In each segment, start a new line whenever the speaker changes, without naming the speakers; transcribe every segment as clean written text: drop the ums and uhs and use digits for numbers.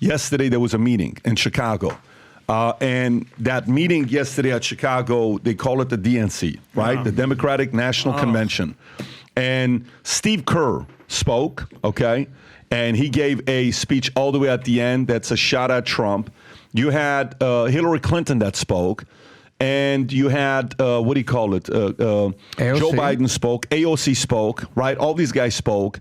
yesterday there was a meeting in Chicago. And that meeting yesterday at Chicago, they call it the DNC, right? The Democratic National Convention. And Steve Kerr spoke, okay? And he gave a speech all the way at the end that's a shot at Trump. You had Hillary Clinton that spoke. And you had, what do you call it? Joe Biden spoke. AOC spoke, right? All these guys spoke.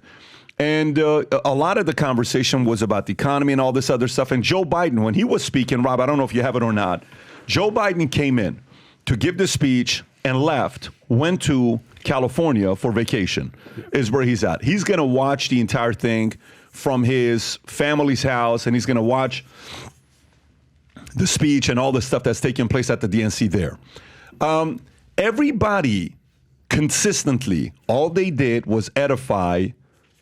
And a lot of the conversation was about the economy and all this other stuff. And Joe Biden, when he was speaking, Rob, I don't know if you have it or not, Joe Biden came in to give the speech and left, went to California for vacation, is where he's at. He's going to watch the entire thing from his family's house, and he's going to watch the speech and all the stuff that's taking place at the DNC there. Everybody consistently, all they did was edify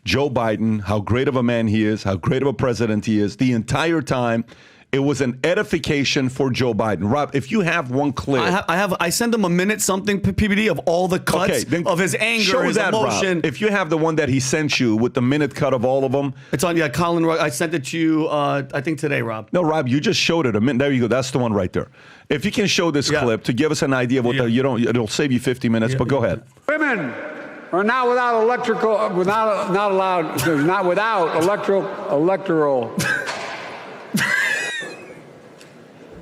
Joe Biden, how great of a man he is, how great of a president he is. The entire time, it was an edification for Joe Biden. Rob, if you have one clip.
I sent him a minute something, PBD, of all the cuts of his anger, his emotion.
Rob. If you have the one that he sent you with the minute cut of all of them.
It's on, Colin, I sent it to you, I think today, Rob.
No, Rob, you just showed it a minute. There you go. That's the one right there. If you can show this clip to give us an idea of what it'll save you 50 minutes, but go ahead.
Women are not without electoral.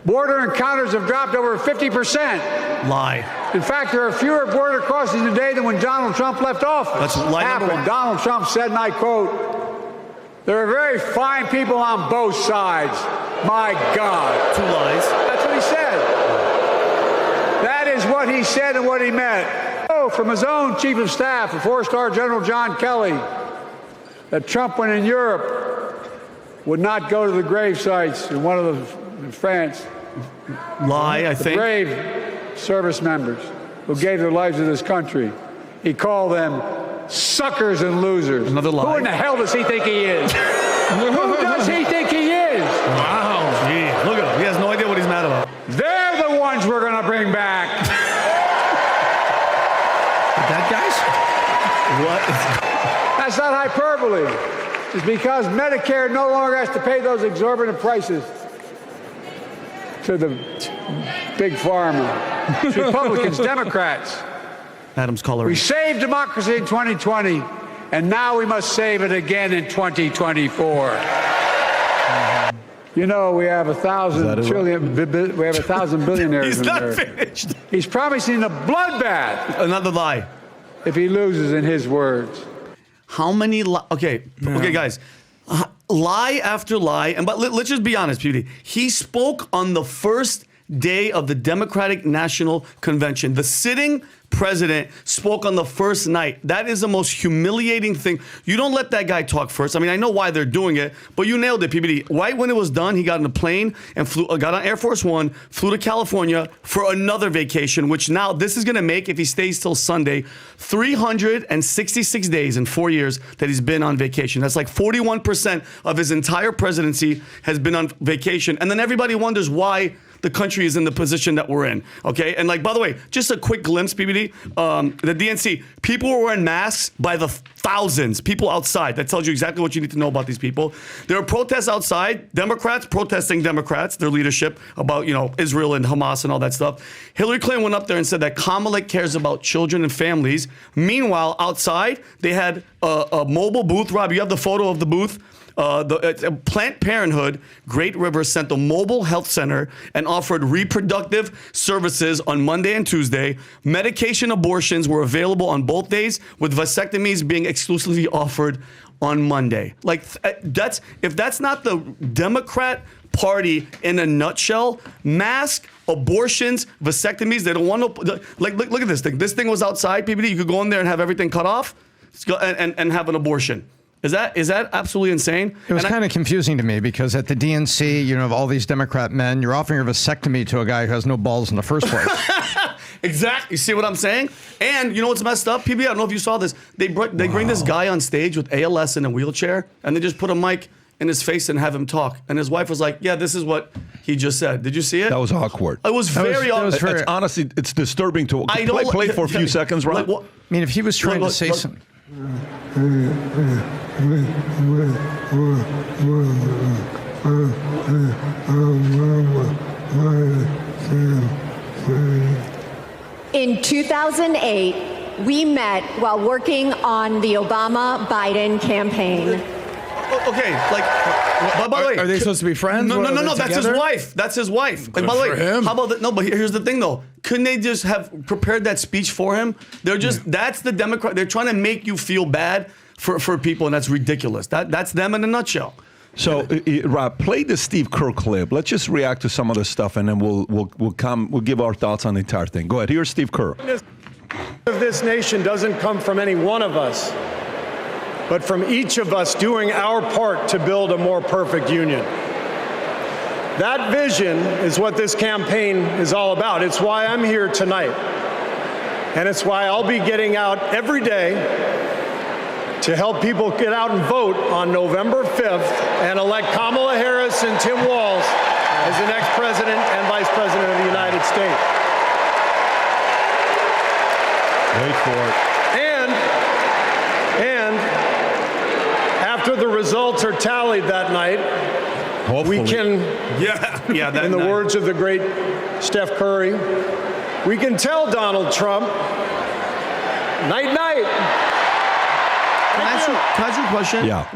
Border encounters have dropped over 50%.
Lie.
In fact, there are fewer border crossings today than when Donald Trump left office.
That's lie number one.
Donald Trump said, and I quote, "There are very fine people on both sides." My God.
2 lies.
That's what he said. That is what he said and what he meant. Oh, from his own chief of staff, a 4-star General John Kelly, that Trump, when in Europe, would not go to the grave sites in France.
Lie, I think.
Brave service members who gave their lives to this country. He called them suckers and losers.
Another lie.
Who in the hell does he think he is? Who does he think he is?
Wow. Gee, look at him. He has no idea what he's mad about.
They're the ones we're going to bring back.
That guys? What?
That's not hyperbole. It's because Medicare no longer has to pay those exorbitant prices to the big pharma. Republicans, Democrats.
Adam's coloring.
We saved democracy in 2020, and now we must save it again in 2024. You know, we have 1,000 billionaires
He's
in
not
America.
finished.
He's promising a bloodbath.
Another lie.
If he loses, in his words.
How many okay, guys. Lie after lie. But let's just be honest, Beauty. He spoke on the first day of the Democratic National Convention. The sitting president spoke on the first night. That is the most humiliating thing. You don't let that guy talk first. I mean, I know why they're doing it, but you nailed it, PBD. Right when it was done, he got on a plane and got on Air Force One, flew to California for another vacation, which now this is going to make, if he stays till Sunday, 366 days in 4 years that he's been on vacation. That's like 41% of his entire presidency has been on vacation. And then everybody wonders why the country is in the position that we're in, okay? And like, by the way, just a quick glimpse, PBD, the DNC, people were wearing masks by the thousands, people outside. That tells you exactly what you need to know about these people. There are protests outside, Democrats protesting Democrats, their leadership about, Israel and Hamas and all that stuff. Hillary Clinton went up there and said that Kamala cares about children and families. Meanwhile, outside, they had a mobile booth. Rob, you have the photo of the booth? Planned Parenthood, Great River, sent a mobile health center and offered reproductive services on Monday and Tuesday. Medication abortions were available on both days, with vasectomies being exclusively offered on Monday. Like, if that's not the Democrat Party in a nutshell, mask, abortions, vasectomies, they don't want to, like, look at this thing. This thing was outside, PBD. You could go in there and have everything cut off and have an abortion. Is that absolutely insane?
It was kind of confusing to me because at the DNC, you know, all these Democrat men, you're offering a vasectomy to a guy who has no balls in the first place.
Exactly. You see what I'm saying? And you know what's messed up, PB? I don't know if you saw this. They bring this guy on stage with ALS in a wheelchair, and they just put a mic in his face and have him talk. And his wife was like, yeah, this is what he just said. Did you see it?
That was awkward.
It was very awkward.
Honestly, it's disturbing to play for a few seconds, right?
I mean, if he was trying to say something.
In 2008, we met while working on the Obama-Biden campaign.
Okay, like, by the way,
Are they supposed to be friends?
No,
What,
no,
are
no.
they
That's his
together?
wife. That's his wife. And by the
for
way,
him.
how about that? No, but here's the thing, though. Couldn't they just have prepared that speech for him? They're just that's the Democrat. They're trying to make you feel bad for people, and that's ridiculous. That's them in a nutshell.
So, Rob, play the Steve Kerr clip. Let's just react to some of the stuff, and then we'll give our thoughts on the entire thing. Go ahead. Here's Steve Kerr.
Of this nation doesn't come from any one of us, but from each of us doing our part to build a more perfect union. That vision is what this campaign is all about. It's why I'm here tonight. And it's why I'll be getting out every day to help people get out and vote on November 5th and elect Kamala Harris and Tim Walz as the next president and vice president of the United States.
Wait for it.
And after the results are tallied that night,
Hopefully.
we can,
Yeah. That
in the
night.
words of the great Steph Curry, we can tell Donald Trump, night, night.
Can I ask you a question?
Yeah.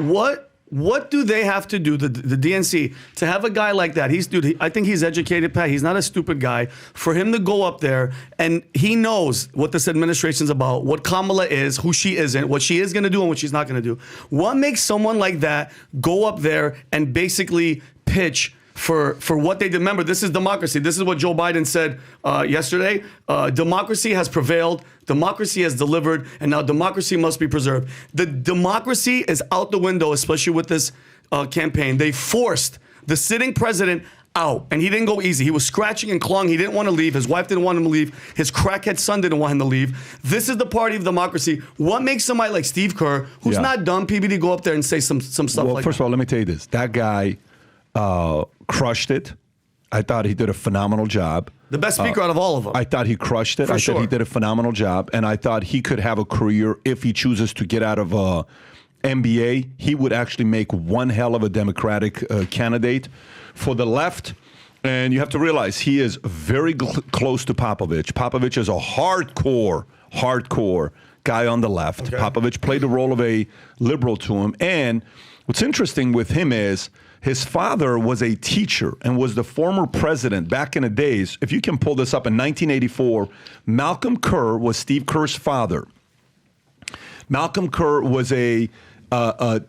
What do they have to do, the DNC, to have a guy like that? I think he's educated, Pat. He's not a stupid guy. For him to go up there, and he knows what this administration's about, what Kamala is, who she isn't, what she is going to do and what she's not going to do. What makes someone like that go up there and basically pitch for what they did? Remember, this is democracy. This is what Joe Biden said yesterday. Democracy has prevailed. Democracy has delivered, and now democracy must be preserved. The democracy is out the window, especially with this campaign. They forced the sitting president out, and he didn't go easy. He was scratching and clawing. He didn't want to leave. His wife didn't want him to leave. His crackhead son didn't want him to leave. This is the party of democracy. What makes somebody like Steve Kerr, who's not dumb, PBD, go up there and say some stuff
Well,
like
first
that?
of all, let me tell you this. That guy crushed it. I thought he did a phenomenal job.
The best speaker out of all of them.
I thought he crushed it.
For
I
sure.
thought he did a phenomenal job, and I thought he could have a career if he chooses to get out of MBA. He would actually make one hell of a Democratic candidate for the left. And you have to realize he is very close to Popovich. Popovich is a hardcore guy on the left. Okay. Popovich played the role of a liberal to him. And what's interesting with him is his father was a teacher and was the former president back in the days. If you can pull this up, in 1984, Malcolm Kerr was Steve Kerr's father. Malcolm Kerr was a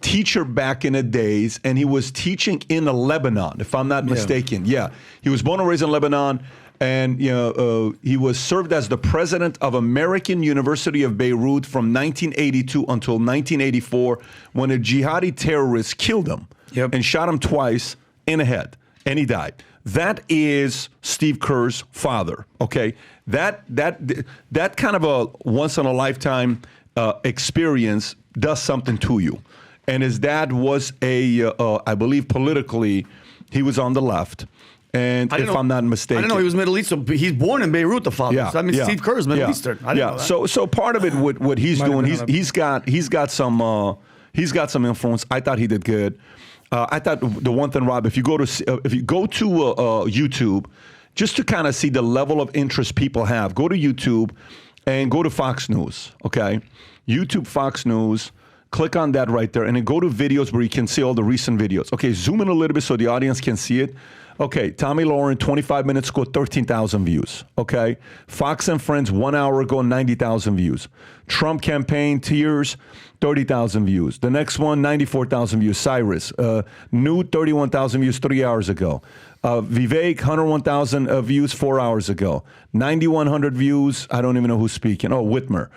teacher back in the days, and he was teaching in Lebanon, if I'm not mistaken. Yeah, he was born and raised in Lebanon, and he was served as the president of American University of Beirut from 1982 until 1984, when a jihadi terrorist killed him. Yep. And shot him twice in the head, and he died. That is Steve Kerr's father. Okay, that kind of a once in a lifetime experience does something to you. And his dad was I believe politically, he was on the left. And if I'm not mistaken,
I didn't know he was Middle Eastern. He's born in Beirut, the father.
Yeah,
So, I mean, Steve Kerr is Middle Eastern. I didn't know that.
So part of it, what he's doing, he's got some influence. I thought he did good. I thought the one thing, Rob, if you go to YouTube, just to kind of see the level of interest people have, go to YouTube and go to Fox News. Okay, YouTube, Fox News. Click on that right there, and then go to videos where you can see all the recent videos. Okay, zoom in a little bit so the audience can see it. Okay, Tommy Lauren, 25 minutes ago, 13,000 views. Okay, Fox and Friends, 1 hour ago, 90,000 views. Trump campaign, tears, 30,000 views. The next one, 94,000 views. Cyrus, new 31,000 views 3 hours ago. Vivek, 101,000 views 4 hours ago. 9,100 views. I don't even know who's speaking. Oh, Whitmer.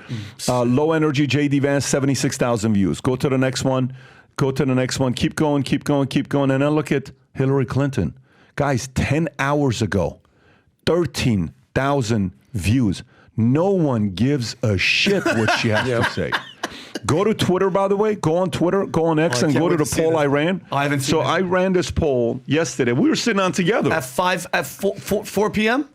Low energy, JD Vance, 76,000 views. Go to the next one. Go to the next one. Keep going, keep going, keep going. And then look at Hillary Clinton. Guys, 10 hours ago, 13,000 views. No one gives a shit what she has to say. Go to Twitter, by the way. Go on Twitter, go on X, and go to the poll I ran.
I haven't seen it.
I ran this poll yesterday. We were sitting on together.
At 4 p.m.?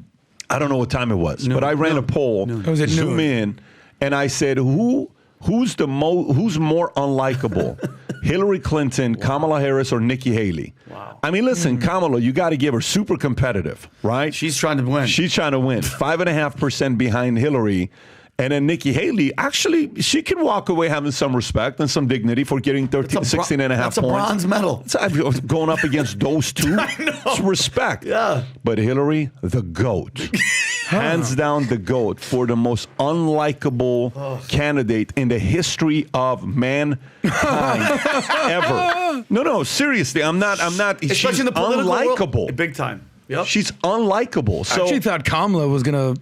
I don't know what time it was, but I ran a poll.
It was at
Zoom
noon.
in, and I said, who's more unlikable? Hillary Clinton, Kamala Harris, or Nikki Haley.
Wow.
I mean, listen, Kamala, you got to give her super competitive, right?
She's trying to win.
She's trying to win. 5.5% behind Hillary. And then Nikki Haley, actually, she can walk away having some respect and some dignity for getting 16 and a half
That's
points.
a bronze medal.
It's going up against those two.
I know.
It's respect.
Yeah.
But Hillary, the GOAT. Hands down the GOAT for the most unlikable candidate in the history of mankind ever. No, seriously, I'm not.
Especially
She's
in the political
unlikable.
world. Big time. Yep.
She's unlikable.
I
So
actually thought Kamala was going to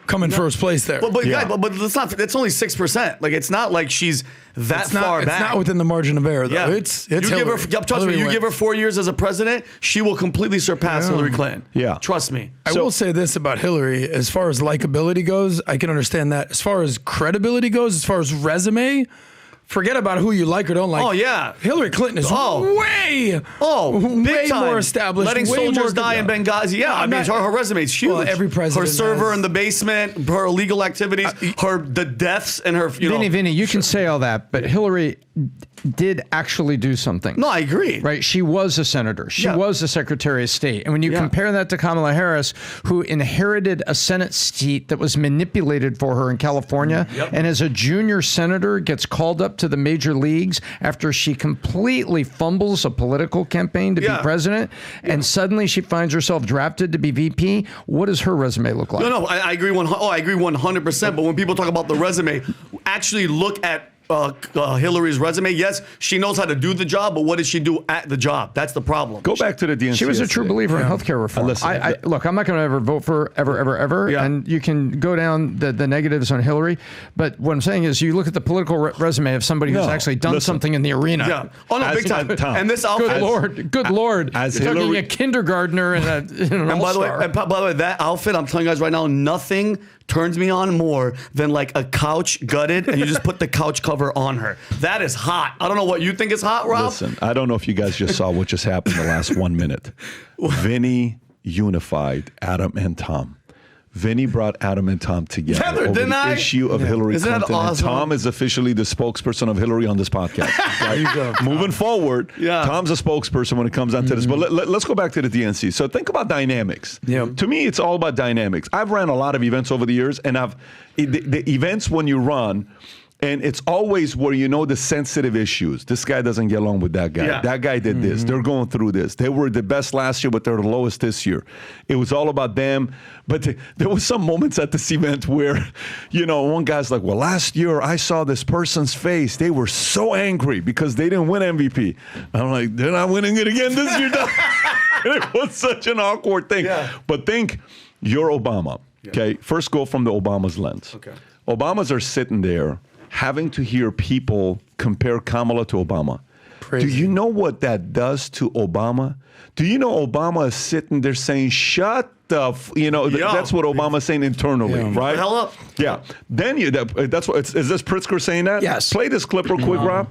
come in first place there.
But
Yeah.
it's not. It's only 6%. Like it's not like she's that far
it's
back.
not within the margin of error, though.
Yeah,
It's
you give her.
Hillary.
Trust me.
Hillary
You give her
wins.
4 years as a president, she will completely surpass Hillary Clinton.
Yeah.
Trust me.
I will say this about Hillary. As far as likability goes, I can understand that. As far as credibility goes, as far as resume, forget about who you like or don't like.
Oh, yeah.
Hillary Clinton is way
Big time.
more established.
Letting
way more
soldiers die in Benghazi. Yeah, I mean, her resume is huge.
Well, every president
her server
has-
in the basement, her illegal activities, the deaths, and her.
Vinny, you can say all that, but Hillary did actually do something.
No, I agree.
Right? She was a senator. She
Yeah.
was a Secretary of State. And when you compare that to Kamala Harris, who inherited a Senate seat that was manipulated for her in California, and as a junior senator gets called up to the major leagues after she completely fumbles a political campaign to be president, and suddenly she finds herself drafted to be VP, what does her resume look like?
No, I agree. I agree 100%. But when people talk about the resume, actually look at Hillary's resume. Yes, she knows how to do the job, but what did she do at the job? That's the problem.
go back to the DNC.
She was a true believer in healthcare reform.
Listen,
Look, I'm not going to ever vote for her ever.
Yeah.
And you can go down the negatives on Hillary. But what I'm saying is you look at the political resume of somebody who's
No,
actually done
listen.
something in the arena.
Yeah. Oh, no, big time.
Tom,
And this outfit.
Good Lord.
as
You're talking
Hillary-
a kindergartner and an
And by the way, that outfit, I'm telling you guys right now, nothing turns me on more than like a couch gutted and you just put the couch cover on her. That is hot. I don't know what you think is hot, Rob.
Listen, I don't know if you guys just saw what just happened the last 1 minute. Vinny unified Adam and Tom. Vinny brought Adam and Tom together
Together,
over
didn't
the
I?
issue of Hillary
Isn't that
Clinton. And
awesome?
Tom is officially the spokesperson of Hillary on this podcast. Right? Moving forward, Tom's a spokesperson when it comes down to this. But let's go back to the DNC. So think about dynamics.
Yeah.
To me, it's all about dynamics. I've ran a lot of events over the years, and the events when you run, and it's always where you know the sensitive issues. This guy doesn't get along with that guy.
Yeah.
That guy did this. They're going through this. They were the best last year, but they're the lowest this year. It was all about them. But there was some moments at this event where, one guy's like, well, last year I saw this person's face. They were so angry because they didn't win MVP. I'm like, they're not winning it again this year. It was such an awkward thing.
Yeah.
But think, you're Obama. Okay, first go from the Obama's lens.
Okay.
Obamas are sitting there having to hear people compare Kamala to Obama.
Crazy.
Do you know what that does to Obama? Do you know Obama is sitting there saying, shut the, that's what Obama's saying internally, right?
the hell up.
Yeah. Then that's what, is this Pritzker saying that?
Yes.
Play this clip real quick, Rob.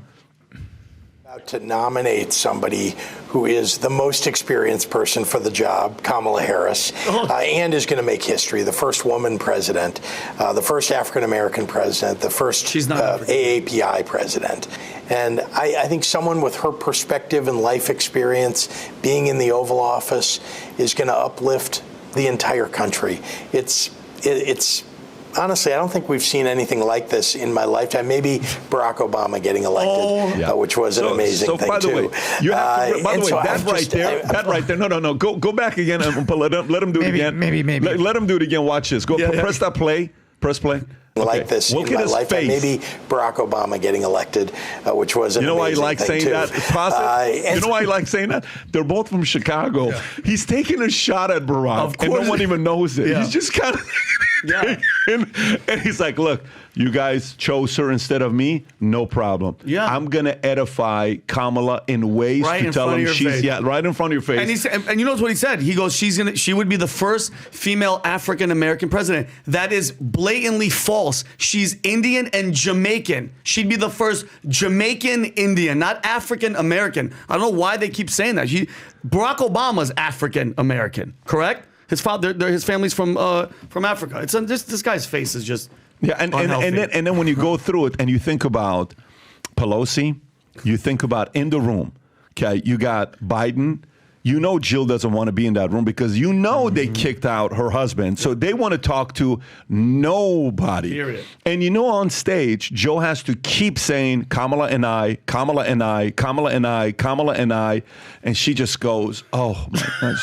To nominate somebody who is the most experienced person for the job, Kamala Harris, and is going to make history. The first woman president, the first African-American president, the first
She's not
AAPI president. And I think someone with her perspective and life experience being in the Oval Office is going to uplift the entire country. It's honestly, I don't think we've seen anything like this in my lifetime. Maybe Barack Obama getting elected, which was an amazing thing,
by the
too.
way, you have to, by the way,
so
that right there. No. Go back again and let him do it again.
Maybe.
Let him do it again. Watch this. Go press that play. Press play.
Like this
Look
in
at
my
his
lifetime.
face.
Maybe Barack Obama getting elected, which was an
You know why he
amazing
likes
thing,
saying
too.
that? You know why he likes saying that? They're both from Chicago. Yeah. He's taking a shot at Barack, and no one even knows it. He's just kind of and he's like, look, you guys chose her instead of me, no problem.
Yeah.
I'm going to edify Kamala in ways
Right
to
in
tell
front
him
of your
she's
face.
right in front of your face.
And you know what he said? He goes, she would be the first female African American president. That is blatantly false. She's Indian and Jamaican. She'd be the first Jamaican Indian, not African American. I don't know why they keep saying that. Barack Obama's African American, correct? His father, his family's from Africa. It's this guy's face is just
and then when you go through it and you think about Pelosi, You think about in the room, okay, you got Biden. You know Jill doesn't want to be in that room because you know they kicked out her husband. So they want to talk to nobody.
Period.
And you know on stage, Joe has to keep saying, Kamala and I, Kamala and I, Kamala and I, Kamala and I. And she just goes, oh, my God,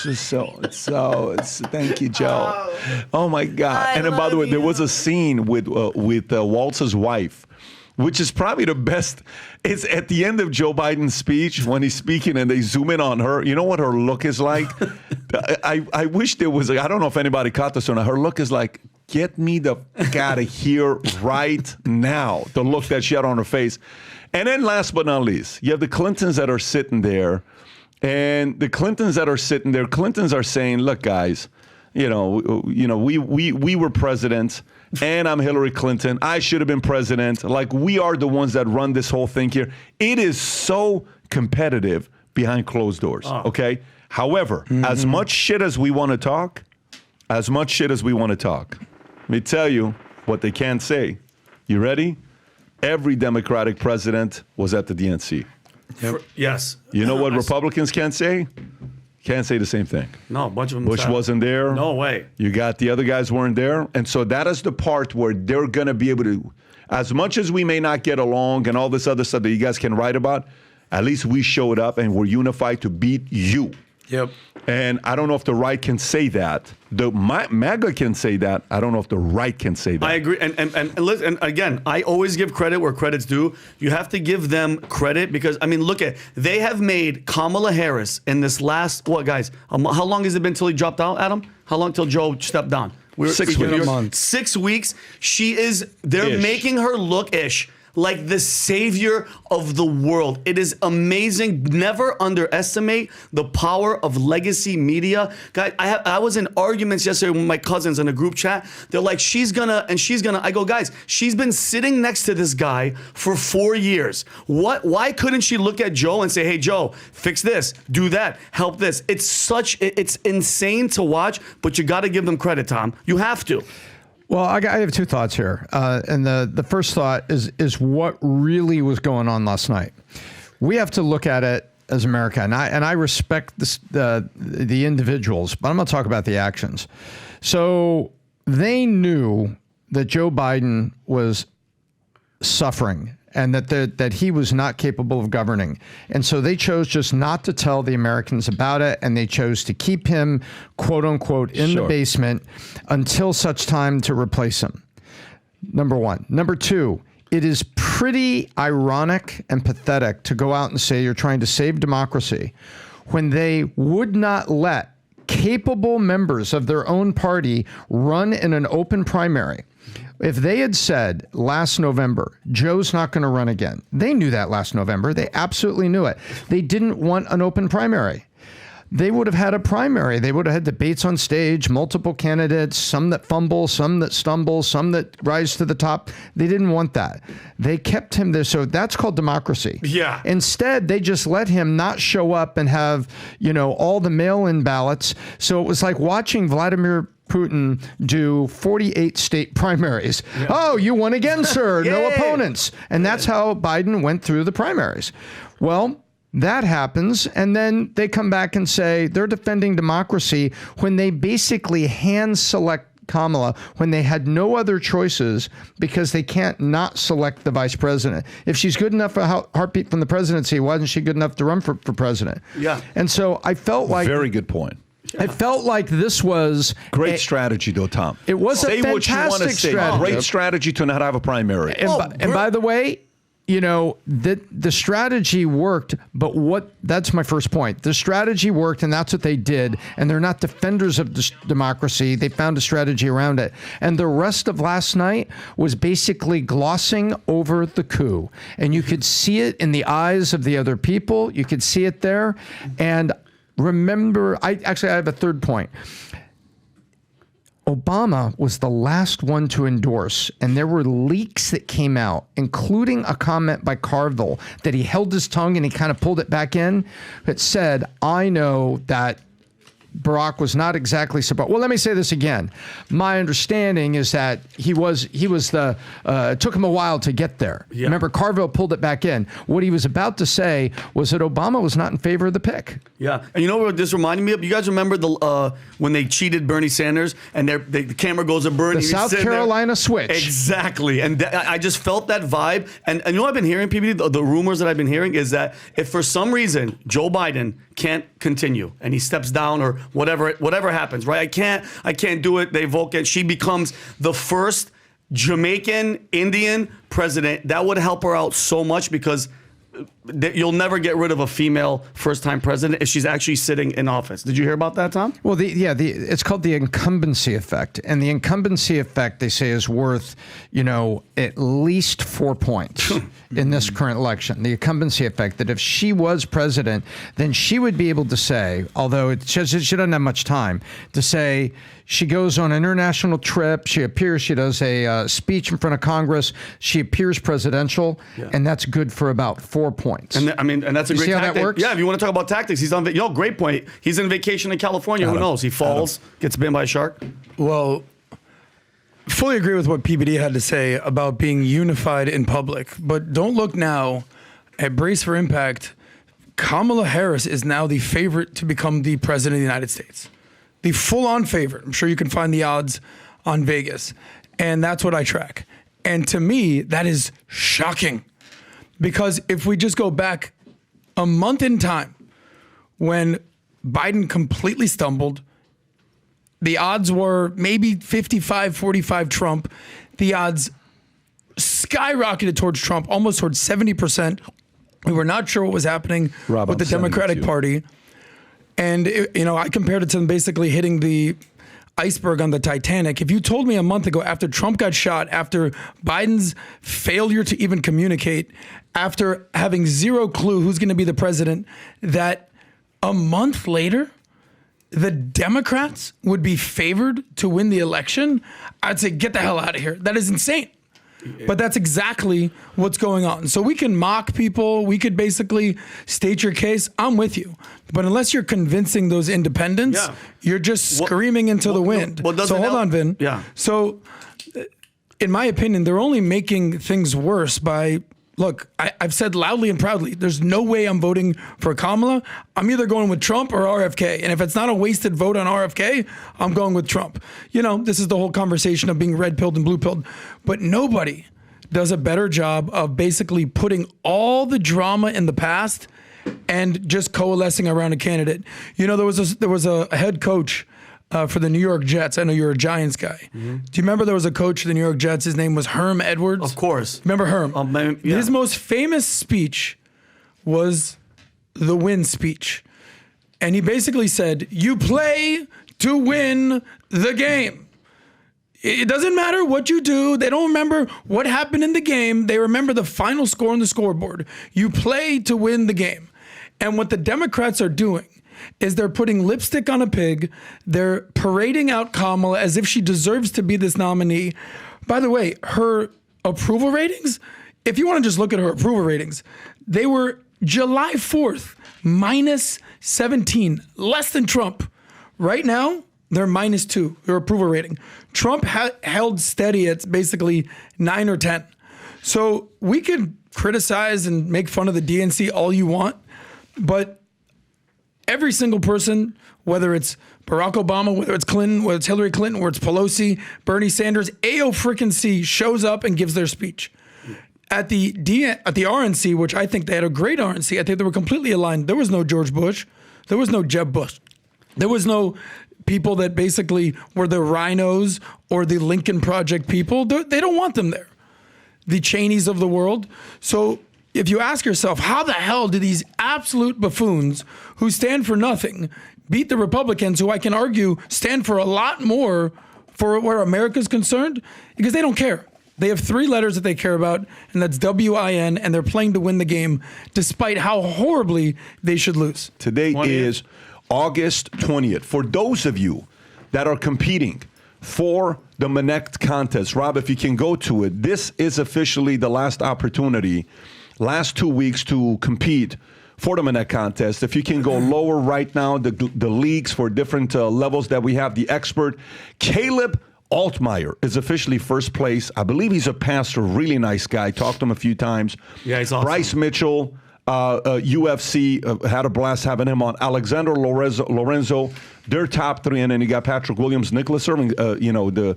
it's thank you, Joe. Oh, my God. And then, by the way, there was a scene with Waltz's wife, which is probably the best. It's at the end of Joe Biden's speech when he's speaking and they zoom in on her. You know what her look is like? I wish there was, I don't know if anybody caught this or not. Her look is like, get me the fuck out of here right now. The look that she had on her face. And then last but not least, you have the Clintons that are sitting there. And the Clintons that are sitting there, Clintons are saying, look, guys, we were presidents. And I'm Hillary Clinton. I should have been president. Like, we are the ones that run this whole thing here. It is so competitive behind closed doors, okay? However, as much shit as we want to talk, let me tell you what they can't say. You ready? Every Democratic president was at the DNC.
Yep. Yes.
You know what Republicans can't say? Can't say the same thing.
No, a bunch of them.
Bush wasn't there.
No way.
You got the other guys weren't there. And so that is the part where they're going to be able to, as much as we may not get along and all this other stuff that you guys can write about, at least we showed up and we're unified to beat you.
Yep.
And I don't know if the right can say that. The MAGA can say that. I don't know if the right can say that.
I agree. And listen, and again, I always give credit where credit's due. You have to give them credit because, I mean, look at, they have made Kamala Harris in this last, what, guys, how long has it been till he dropped out, Adam? How long till Joe stepped down?
6 weeks.
6 weeks. They're making her look like the savior of the world. It is amazing. Never underestimate the power of legacy media. Guys, I was in arguments yesterday with my cousins in a group chat. They're like, she's gonna. I go, guys, she's been sitting next to this guy for 4 years. Why couldn't she look at Joe and say, hey, Joe, fix this, do that, help this? It's insane to watch, but you got to give them credit, Tom. You have to.
Well, I have two thoughts here. And the first thought is what really was going on last night. We have to look at it as America. And I respect the individuals, but I'm going to talk about the actions. So they knew that Joe Biden was suffering and that he was not capable of governing. And so they chose just not to tell the Americans about it, and they chose to keep him, quote unquote, in the basement until such time to replace him. Number one. Number two, it is pretty ironic and pathetic to go out and say you're trying to save democracy when they would not let capable members of their own party run in an open primary. If they had said last November, Joe's not going to run again, they knew that last November. They absolutely knew it. They didn't want an open primary. They would have had a primary. They would have had debates on stage, multiple candidates, some that fumble, some that stumble, some that rise to the top. They didn't want that. They kept him there. So that's called democracy.
Yeah.
Instead, they just let him not show up and have, all the mail-in ballots. So it was like watching Vladimir Putin do 48 state primaries. Yeah. Oh, you won again, sir. No opponents. And that's how Biden went through the primaries. Well, that happens, and then they come back and say they're defending democracy when they basically hand select Kamala when they had no other choices because they can't not select the vice president. If she's good enough for a heartbeat from the presidency, why isn't she good enough to run for president? Yeah. And so I felt like...
Very good point.
Yeah. It felt like this was...
Great strategy, though, Tom.
It was
say
a fantastic strategy.
Great strategy to not have a primary.
And by the way, the strategy worked, but that's my first point. The strategy worked, and that's what they did. And they're not defenders of democracy. They found a strategy around it. And the rest of last night was basically glossing over the coup. And you could see it in the eyes of the other people. You could see it there. And remember, I have a third point. Obama was the last one to endorse, and there were leaks that came out, including a comment by Carville that he held his tongue and he kind of pulled it back in. That said, I know that Barack was not exactly supposed. Well, let me say this again. My understanding is that he was the. It took him a while to get there. Yeah. Remember, Carville pulled it back in. What he was about to say was that Obama was not in favor of the pick.
Yeah, and you know what this reminded me of? You guys remember when they cheated Bernie Sanders and the camera goes to Bernie?
The South Carolina switch.
Exactly, and I just felt that vibe. And you know what I've been hearing, PBD? The rumors that I've been hearing is that if for some reason Joe Biden can't continue and he steps down or whatever happens, right? I can't do it. They vote against. She becomes the first Jamaican Indian president. That would help her out so much because you'll never get rid of a female first-time president if she's actually sitting in office. Did you hear about that, Tom?
Well, it's called the incumbency effect, and the incumbency effect they say is worth, at least 4 points in this current election. The incumbency effect that if she was president, then she would be able to say, although she doesn't have much time to say. She goes on an international trip. She appears. She does a speech in front of Congress. She appears presidential, and that's good for about 4 points.
And that's a great
see
tactic.
How that works?
Yeah, if you want to talk about tactics, he's on. Great point. He's in vacation in California. Who knows? He falls, gets bitten by a shark.
Well, fully agree with what PBD had to say about being unified in public. But don't look now at Brace for Impact. Kamala Harris is now the favorite to become the president of the United States. The full-on favorite. I'm sure you can find the odds on Vegas. And that's what I track. And to me, that is shocking. Because if we just go back a month in time, when Biden completely stumbled, the odds were maybe 55-45 Trump. The odds skyrocketed towards Trump, almost towards 70%. We were not sure what was happening with the Democratic Party. And, I compared it to them basically hitting the iceberg on the Titanic. If you told me a month ago, after Trump got shot, after Biden's failure to even communicate, after having zero clue who's going to be the president, that a month later, the Democrats would be favored to win the election, I'd say, get the hell out of here. That is insane. But that's exactly what's going on. So we can mock people. We could basically state your case. I'm with you. But unless you're convincing those independents, you're just screaming into the wind. So hold on, Vin.
Yeah.
So in my opinion, they're only making things worse by, look, I've said loudly and proudly, there's no way I'm voting for Kamala. I'm either going with Trump or RFK. And if it's not a wasted vote on RFK, I'm going with Trump. This is the whole conversation of being red-pilled and blue-pilled. But nobody does a better job of basically putting all the drama in the past and just coalescing around a candidate. There was a head coach for the New York Jets. I know you're a Giants guy. Mm-hmm. Do you remember there was a coach for the New York Jets? His name was Herm Edwards.
Of course.
Remember Herm?
Yeah.
His most famous speech was the win speech. And he basically said, you play to win the game. It doesn't matter what you do. They don't remember what happened in the game. They remember the final score on the scoreboard. You play to win the game. And what the Democrats are doing is they're putting lipstick on a pig. They're parading out Kamala as if she deserves to be this nominee. By the way, her approval ratings, if you want to just look at her approval ratings, they were July 4th, minus 17, less than Trump. Right now, they're minus 2, her approval rating. Trump held steady at basically 9 or 10. So we could criticize and make fun of the DNC all you want, but every single person, whether it's Barack Obama, whether it's Clinton, whether it's Hillary Clinton, whether it's Pelosi, Bernie Sanders, AO-freaking-C shows up and gives their speech. At the RNC, which I think they had a great RNC, I think they were completely aligned. There was no George Bush. There was no Jeb Bush. There was no people that basically were the rhinos or the Lincoln Project people. They don't want them there. The Cheneys of the world. So if you ask yourself, how the hell do these absolute buffoons who stand for nothing beat the Republicans, who I can argue stand for a lot more for where America's concerned? Because they don't care. They have 3 letters that they care about, and that's WIN, and they're playing to win the game despite how horribly they should lose.
Today is August 20th. For those of you that are competing for the Minnect contest, Rob, if you can go to it, this is officially the last opportunity, last 2 weeks to compete for the Minnect contest. If you can go lower right now, the leagues for different levels that we have, the expert, Caleb Altmaier is officially first place. I believe he's a pastor, really nice guy. Talked to him a few times.
Yeah, he's awesome.
Bryce Mitchell, UFC, had a blast having him on. Alexander Lorenzo, their top three. And then you got Patrick Williams, Nicholas Irving, what do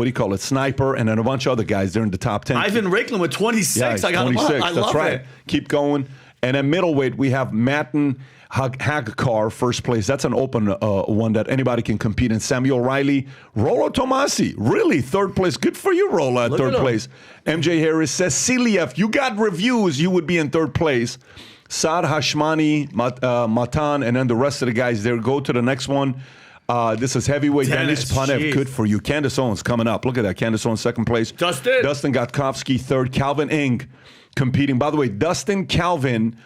you call it, sniper, and then a bunch of other guys. They're in the top 10.
Ivan Raikkonen with 26.
Yeah,
I got
26.
I
That's
love
right.
it.
Keep going. And at middleweight, we have Matten Hagkar, first place. That's an open one that anybody can compete in. Samuel Riley, Rollo Tomasi, really third place. Good for you, Rollo, at third place. MJ Harris says, Celia, if you got reviews, you would be in third place. Saad Hashmani, Matan, and then the rest of the guys there. Go to the next one. This is heavyweight. Dennis Panev, good for you. Candace Owens coming up. Look at that. Candace Owens, second place. Dustin Gotkovsky, third. Calvin Ing competing. By the way, Dustin, Calvin,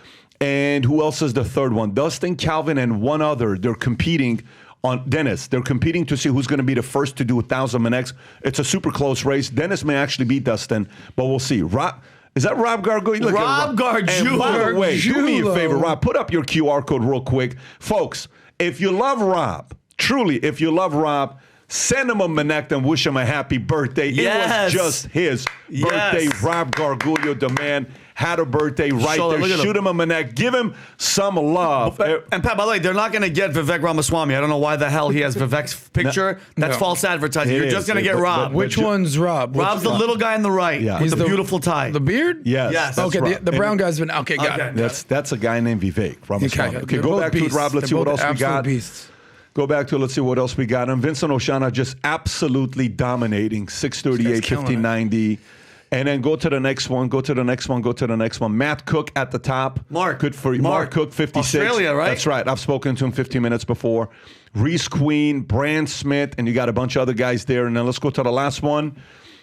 and who else is the third one? Dustin, Calvin, and one other. They're competing on Dennis. They're competing to see who's going to be the first to do 1,000 Minnects. It's a super close race. Dennis may actually beat Dustin, but we'll see. Is that Rob Gargulo?
Rob Gargulo.
And by the way, do me a favor, Rob. Put up your QR code real quick. Folks, if you love Rob, truly, if you love Rob, send him a Minnect and wish him a happy birthday.
Yes.
It was just his birthday. Rob Gargulo, the man, had a birthday right there. Shoot him a Minnect. Give him some love.
And Pat, by the way, they're not going to get Vivek Ramaswamy. I don't know why the hell he has Vivek's picture. That's false advertising. You're just going to get Rob.
Which one's Rob?
Rob's the little guy on the right.
Yeah.
With the beautiful tie.
The beard?
Yes.
Okay, the brown guy's been... Okay, got it.
That's a guy named Vivek Ramaswamy. Okay, go back to it, Rob. Let's see what else we got.
Beasts.
Go back to it. Let's see what else we got. And Vincent Oshana just absolutely dominating. 638, 5090. And then go to the next one. Go to the next one. Go to the next one. Matt Cook at the top.
Mark.
Good for you. Mark Cook, 56.
Australia, right?
That's right. I've spoken to him 15 minutes before. Reese Queen, Brand Smith, and you got a bunch of other guys there. And then let's go to the last one.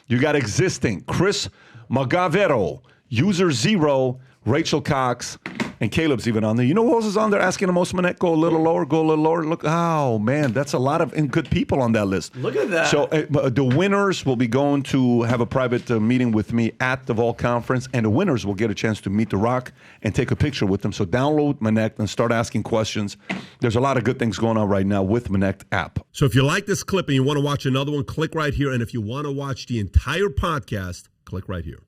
You got existing. Chris Magavero, User Zero, Rachel Cox, and Caleb's even on there. You know who else is on there asking the most Minnect? Go a little lower, go a little lower. Look, oh, man, that's a lot of good people on that list.
Look at that.
So the winners will be going to have a private meeting with me at the Vol Conference, and the winners will get a chance to meet The Rock and take a picture with them. So download Minnect and start asking questions. There's a lot of good things going on right now with Minnect app.
So if you like this clip and you want to watch another one, click right here. And if you want to watch the entire podcast, click right here.